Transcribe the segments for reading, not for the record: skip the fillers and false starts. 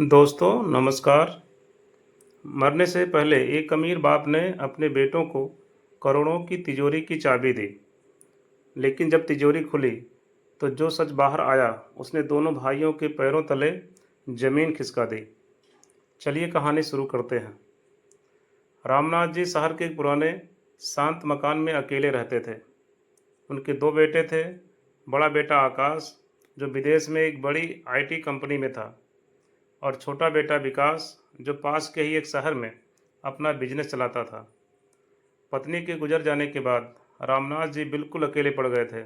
दोस्तों नमस्कार। मरने से पहले एक अमीर बाप ने अपने बेटों को करोड़ों की तिजोरी की चाबी दी। लेकिन जब तिजोरी खुली तो जो सच बाहर आया उसने दोनों भाइयों के पैरों तले जमीन खिसका दी। चलिए कहानी शुरू करते हैं। रामनाथ जी शहर के एक पुराने शांत मकान में अकेले रहते थे। उनके दो बेटे थे। बड़ा बेटा आकाश, जो विदेश में एक बड़ी आईटी कंपनी में था, और छोटा बेटा विकास, जो पास के ही एक शहर में अपना बिजनेस चलाता था। पत्नी के गुजर जाने के बाद रामनाथ जी बिल्कुल अकेले पड़ गए थे।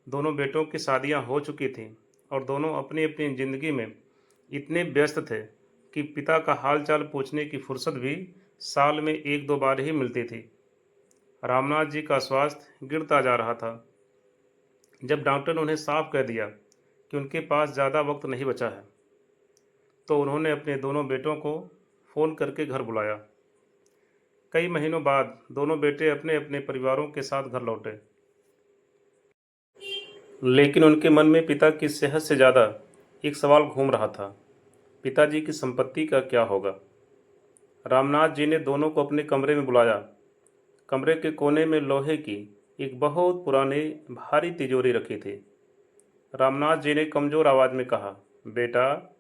दोनों बेटों की शादियां हो चुकी थीं और दोनों अपनी अपनी ज़िंदगी में इतने व्यस्त थे कि पिता का हालचाल पूछने की फुर्सत भी साल में एक दो बार ही मिलती थी। रामनाथ जी का स्वास्थ्य गिरता जा रहा था। जब डॉक्टर ने उन्हें साफ कह दिया कि उनके पास ज़्यादा वक्त नहीं बचा है, तो उन्होंने अपने दोनों बेटों को फ़ोन करके घर बुलाया। कई महीनों बाद दोनों बेटे अपने अपने परिवारों के साथ घर लौटे। लेकिन उनके मन में पिता की सेहत से ज़्यादा एक सवाल घूम रहा था। पिताजी की संपत्ति का क्या होगा? रामनाथ जी ने दोनों को अपने कमरे में बुलाया। कमरे के कोने में लोहे की एक बहुत पुरानी भारी तिजोरी रखी थी। रामनाथ जी ने कमज़ोर आवाज़ में कहा, बेटा,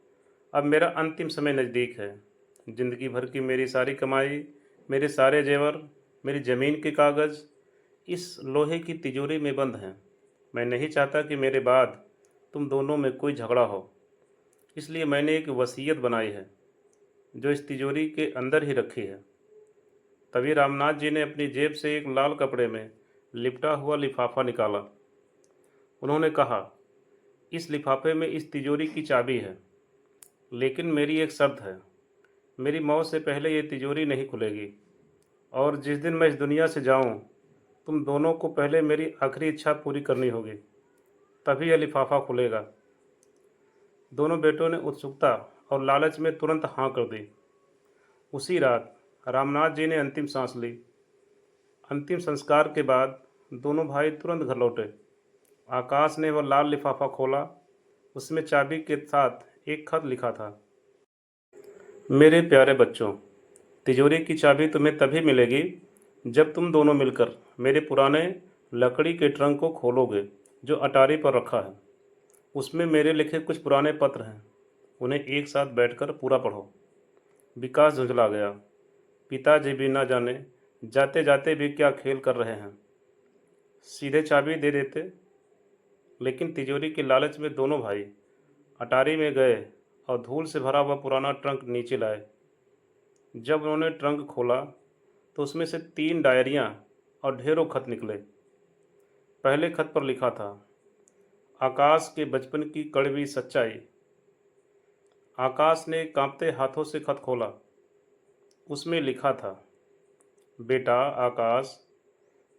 अब मेरा अंतिम समय नज़दीक है। ज़िंदगी भर की मेरी सारी कमाई, मेरे सारे जेवर, मेरी ज़मीन के कागज़ इस लोहे की तिजोरी में बंद हैं। मैं नहीं चाहता कि मेरे बाद तुम दोनों में कोई झगड़ा हो, इसलिए मैंने एक वसीयत बनाई है जो इस तिजोरी के अंदर ही रखी है। तभी रामनाथ जी ने अपनी जेब से एक लाल कपड़े में लिपटा हुआ लिफाफा निकाला। उन्होंने कहा, इस लिफाफे में इस तिजोरी की चाबी है, लेकिन मेरी एक शर्त है। मेरी मौत से पहले ये तिजोरी नहीं खुलेगी, और जिस दिन मैं इस दुनिया से जाऊं, तुम दोनों को पहले मेरी आखिरी इच्छा पूरी करनी होगी, तभी यह लिफाफा खुलेगा। दोनों बेटों ने उत्सुकता और लालच में तुरंत हाँ कर दी। उसी रात रामनाथ जी ने अंतिम सांस ली। अंतिम संस्कार के बाद दोनों भाई तुरंत घर लौटे। आकाश ने वह लाल लिफाफा खोला। उसमें चाबी के साथ एक खत लिखा था, मेरे प्यारे बच्चों, तिजोरी की चाबी तुम्हें तभी मिलेगी जब तुम दोनों मिलकर मेरे पुराने लकड़ी के ट्रंक को खोलोगे जो अटारी पर रखा है। उसमें मेरे लिखे कुछ पुराने पत्र हैं। उन्हें एक साथ बैठकर पूरा पढ़ो। विकास झुंझला गया। पिताजी भी न जाने जाते जाते भी क्या खेल कर रहे हैं। सीधे चाबी दे देते, लेकिन तिजोरी के लालच में दोनों भाई अटारी में गए और धूल से भरा हुआ पुराना ट्रंक नीचे लाए। जब उन्होंने ट्रंक खोला तो उसमें से 3 डायरियां और ढेरों खत निकले। पहले खत पर लिखा था, आकाश के बचपन की कड़वी सच्चाई। आकाश ने कांपते हाथों से खत खोला। उसमें लिखा था, बेटा आकाश,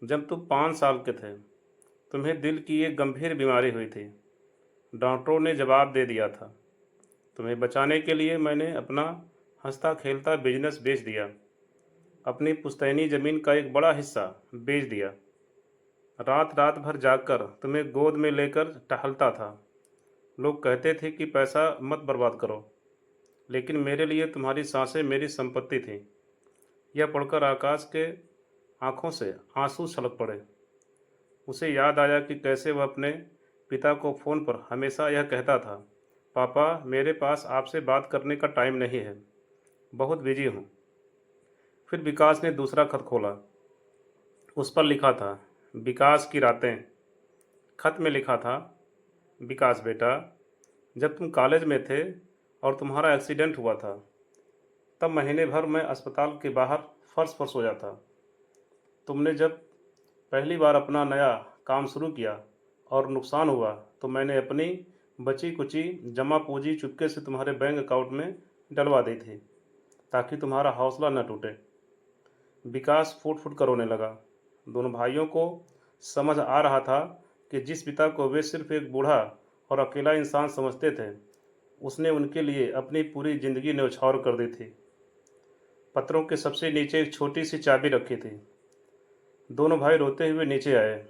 जब तुम 5 साल के थे, तुम्हें दिल की एक गंभीर बीमारी हुई थी। डॉक्टरों ने जवाब दे दिया था। तुम्हें बचाने के लिए मैंने अपना हंसता खेलता बिजनेस बेच दिया, अपनी पुश्तैनी ज़मीन का एक बड़ा हिस्सा बेच दिया। रात रात भर जागकर तुम्हें गोद में लेकर टहलता था। लोग कहते थे कि पैसा मत बर्बाद करो, लेकिन मेरे लिए तुम्हारी सांसें मेरी संपत्ति थीं। यह पढ़कर आकाश के आंखों से आंसू छलक पड़े। उसे याद आया कि कैसे वह अपने पिता को फ़ोन पर हमेशा यह कहता था, पापा, मेरे पास आपसे बात करने का टाइम नहीं है, बहुत बिजी हूँ। फिर विकास ने दूसरा खत खोला। उस पर लिखा था, विकास की रातें। खत में लिखा था, विकास बेटा, जब तुम कॉलेज में थे और तुम्हारा एक्सीडेंट हुआ था, तब महीने भर मैं अस्पताल के बाहर फर्श पर सोया था। तुमने जब पहली बार अपना नया काम शुरू किया और नुकसान हुआ, तो मैंने अपनी बची कुची जमा पूंजी चुपके से तुम्हारे बैंक अकाउंट में डलवा दी थी, ताकि तुम्हारा हौसला न टूटे। विकास फुट फुट कर रोने लगा। दोनों भाइयों को समझ आ रहा था कि जिस पिता को वे सिर्फ एक बूढ़ा और अकेला इंसान समझते थे, उसने उनके लिए अपनी पूरी जिंदगी न्यौछावर कर दी थी। पत्रों के सबसे नीचे एक छोटी सी चाबी रखी थी। दोनों भाई रोते हुए नीचे आए।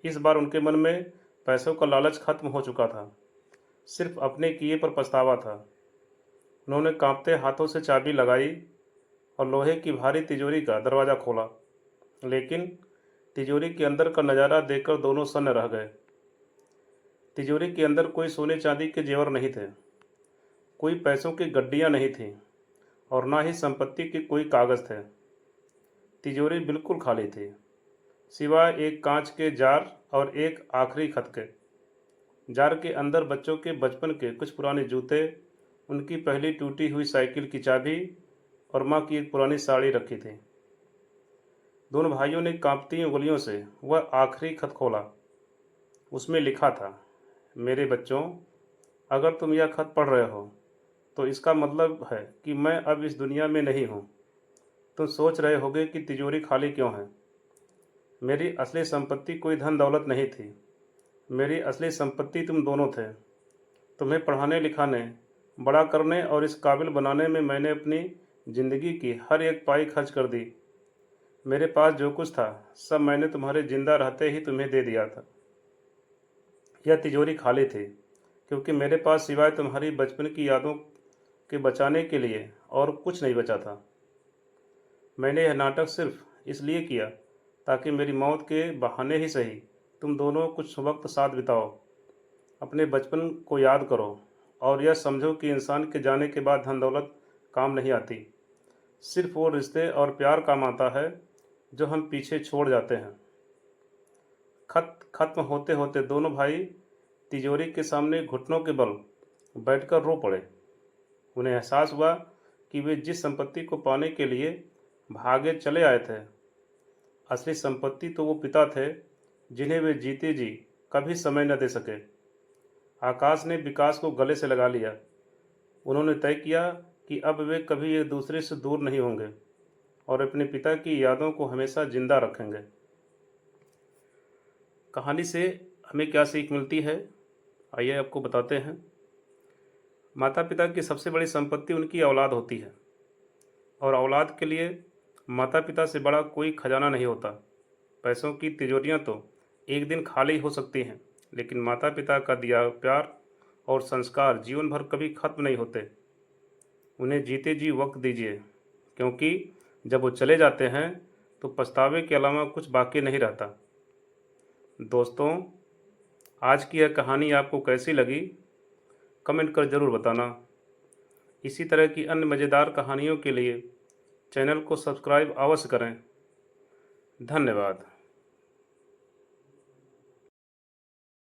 इस बार उनके मन में पैसों का लालच खत्म हो चुका था। सिर्फ अपने किए पर पछतावा था। उन्होंने कांपते हाथों से चाबी लगाई और लोहे की भारी तिजोरी का दरवाज़ा खोला, लेकिन तिजोरी के अंदर का नज़ारा देखकर दोनों सन्न रह गए। तिजोरी के अंदर कोई सोने चांदी के जेवर नहीं थे, कोई पैसों की गड्डियाँ नहीं थीं और ना ही संपत्ति के कोई कागज़ थे। तिजोरी बिल्कुल खाली थी, सिवाय एक कांच के जार और एक आखिरी खत के। जार के अंदर बच्चों के बचपन के कुछ पुराने जूते, उनकी पहली टूटी हुई साइकिल की चाबी और माँ की एक पुरानी साड़ी रखी थी। दोनों भाइयों ने कांपती उंगलियों से वह आखिरी खत खोला। उसमें लिखा था, मेरे बच्चों, अगर तुम यह खत पढ़ रहे हो तो इसका मतलब है कि मैं अब इस दुनिया में नहीं हूँ। तुम सोच रहे होगे कि तिजोरी खाली क्यों है। मेरी असली संपत्ति कोई धन दौलत नहीं थी। मेरी असली संपत्ति तुम दोनों थे। तुम्हें पढ़ाने लिखाने, बड़ा करने और इस काबिल बनाने में मैंने अपनी ज़िंदगी की हर एक पाई खर्च कर दी। मेरे पास जो कुछ था सब मैंने तुम्हारे जिंदा रहते ही तुम्हें दे दिया था। यह तिजोरी खाली थी क्योंकि मेरे पास सिवाय तुम्हारी बचपन की यादों के बचाने के लिए और कुछ नहीं बचा था। मैंने यह नाटक सिर्फ इसलिए किया ताकि मेरी मौत के बहाने ही सही तुम दोनों कुछ वक्त साथ बिताओ, अपने बचपन को याद करो और यह समझो कि इंसान के जाने के बाद धन दौलत काम नहीं आती। सिर्फ वो रिश्ते और प्यार काम आता है जो हम पीछे छोड़ जाते हैं। खत खत्म होते होते दोनों भाई तिजोरी के सामने घुटनों के बल बैठकर रो पड़े। उन्हें एहसास हुआ कि वे जिस संपत्ति को पाने के लिए भागे चले आए थे, असली संपत्ति तो वो पिता थे जिन्हें वे जीते जी कभी समय न दे सके। आकाश ने विकास को गले से लगा लिया। उन्होंने तय किया कि अब वे कभी एक दूसरे से दूर नहीं होंगे और अपने पिता की यादों को हमेशा जिंदा रखेंगे। कहानी से हमें क्या सीख मिलती है, आइए आपको बताते हैं। माता पिता की सबसे बड़ी संपत्ति उनकी औलाद होती है और औलाद के लिए माता पिता से बड़ा कोई खजाना नहीं होता। पैसों की तिजोरियां तो एक दिन खाली हो सकती हैं, लेकिन माता पिता का दिया प्यार और संस्कार जीवन भर कभी खत्म नहीं होते। उन्हें जीते जी वक्त दीजिए, क्योंकि जब वो चले जाते हैं तो पछतावे के अलावा कुछ बाकी नहीं रहता। दोस्तों, आज की यह कहानी आपको कैसी लगी, कमेंट कर ज़रूर बताना। इसी तरह की अन्य मज़ेदार कहानियों के लिए चैनल को सब्सक्राइब अवश्य करें। धन्यवाद।